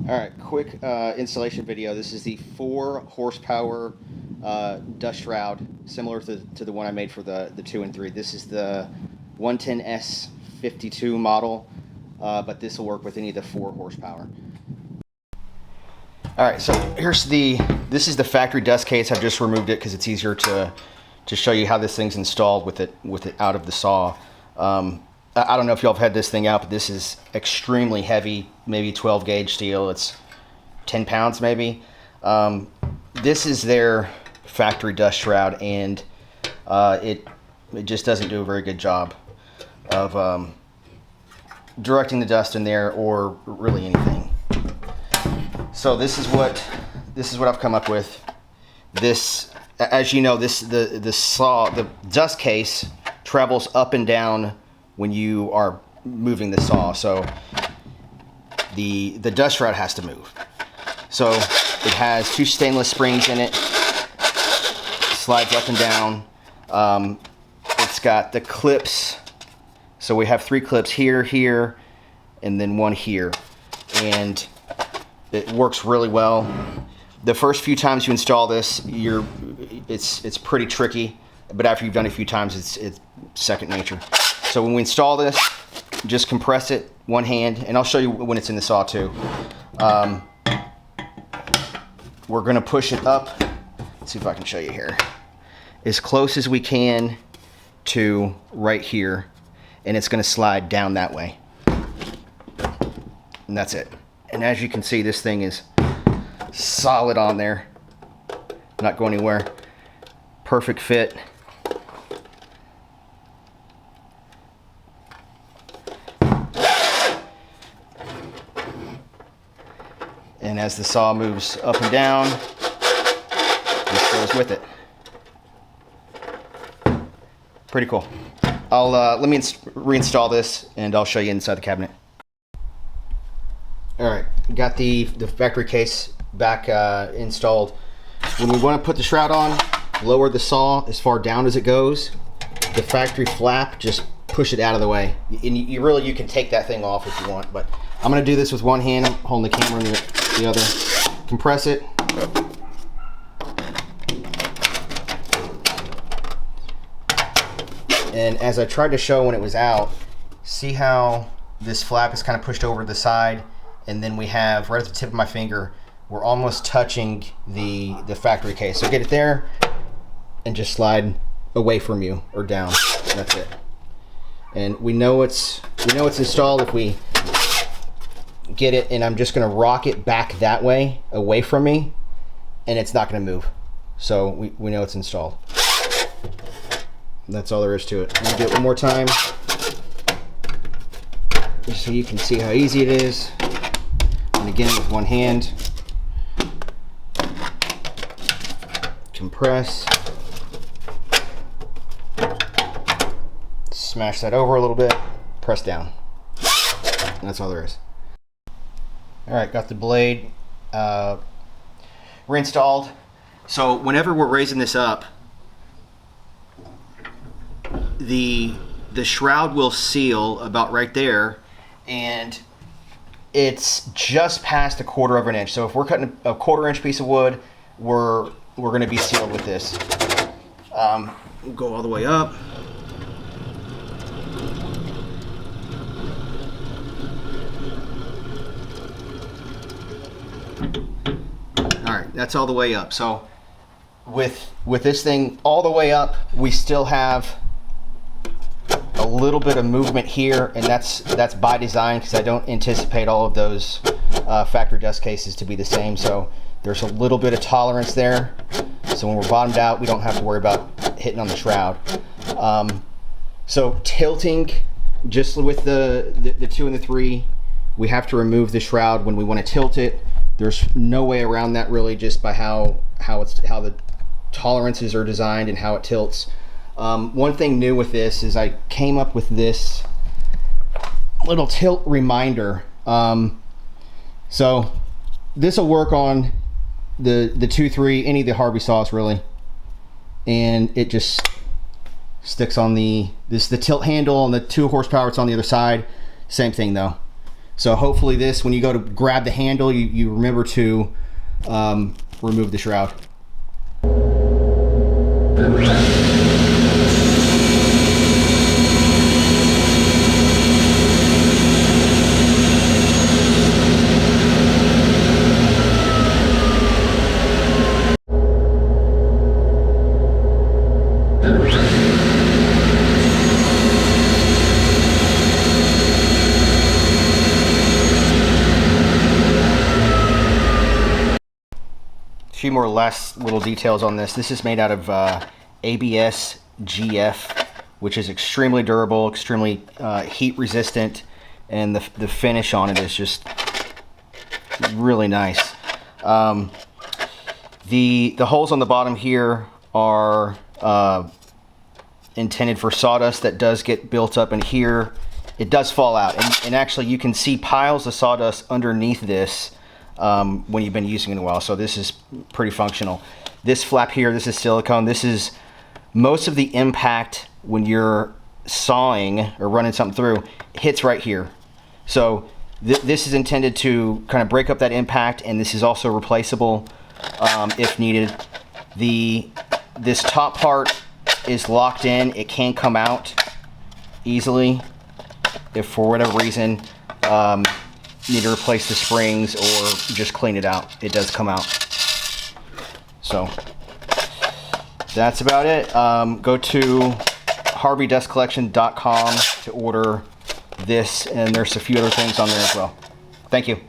All right, quick installation video. This is the 4 horsepower dust shroud, similar to the one I made for the 2 and 3. This is the 110S52 model, but this will work with any of the 4 horsepower. All right, so this is the factory dust case. I've just removed it because it's easier to show you how this thing's installed with it out of the saw. I don't know if y'all have had this thing out, but this is extremely heavy, maybe 12 gauge steel. It's 10 pounds maybe. This is their factory dust shroud, and it just doesn't do a very good job of directing the dust in there or really anything. So this is what I've come up with. This, as you know, the dust case travels up and down when you are moving the saw, so the dust shroud has to move. So it has 2 stainless springs in it, slides up and down. It's got the clips, so we have 3 clips here, and then 1 here, and it works really well. The first few times you install this, it's pretty tricky, but after you've done it a few times, it's second nature. So when we install this, just compress it one hand, and I'll show you when it's in the saw too. We're gonna push it up. Let's see if I can show you here. As close as we can to right here, and it's gonna slide down that way. And that's it. And as you can see, this thing is solid on there. Not going anywhere. Perfect fit. And as the saw moves up and down, this goes with it. Pretty cool. Let me reinstall this, and I'll show you inside the cabinet. All right, got the factory case back installed. When we want to put the shroud on, lower the saw as far down as it goes. The factory flap, just push it out of the way. And you can take that thing off if you want, but I'm gonna do this with one hand. I'm holding the camera in the other. Compress it. And as I tried to show when it was out, see how this flap is kind of pushed over to the side, and then we have, right at the tip of my finger, we're almost touching the factory case. So get it there and just slide away from you or down. That's it. And we know it's installed if we get it, and I'm just gonna rock it back that way away from me, and it's not gonna move. So we know it's installed. That's all there is to it. I'm gonna do it one more time just so you can see how easy it is. And again, with one hand, compress, smash that over a little bit, press down, and that's all there is. All right, got the blade reinstalled. So whenever we're raising this up, the shroud will seal about right there, and it's just past 1/4 of an inch. So if we're cutting a 1/4 inch piece of wood, we're going to be sealed with this. We'll go all the way up. All right, that's all the way up. So with this thing all the way up, we still have a little bit of movement here, and that's by design because I don't anticipate all of those factory dust cases to be the same. So there's a little bit of tolerance there. So when we're bottomed out, we don't have to worry about hitting on the shroud. So tilting, just with the 2 and the 3, we have to remove the shroud when we want to tilt it. There's no way around that really, just by how the tolerances are designed and how it tilts. One thing new with this is I came up with this little tilt reminder. So this will work on the 2-3, any of the Harvey saws really, and it just sticks on the tilt handle. On the 2 horsepower, it's on the other side. Same thing though. So hopefully this, when you go to grab the handle, you remember to remove the shroud. A few more last little details on this. This is made out of ABS GF, which is extremely durable, extremely heat resistant, and the finish on it is just really nice. The holes on the bottom here are intended for sawdust that does get built up in here. It does fall out, and actually you can see piles of sawdust underneath this when you've been using it a while. So this is pretty functional. This flap here, this is silicone. This is most of the impact when you're sawing or running something through hits right here. So this is intended to kind of break up that impact, and this is also replaceable if needed. This top part is locked in. It can come out easily if for whatever reason need to replace the springs or just clean it out. It does come out. So that's about it. Go to harveydustcollection.com to order this, and there's a few other things on there as well. Thank you.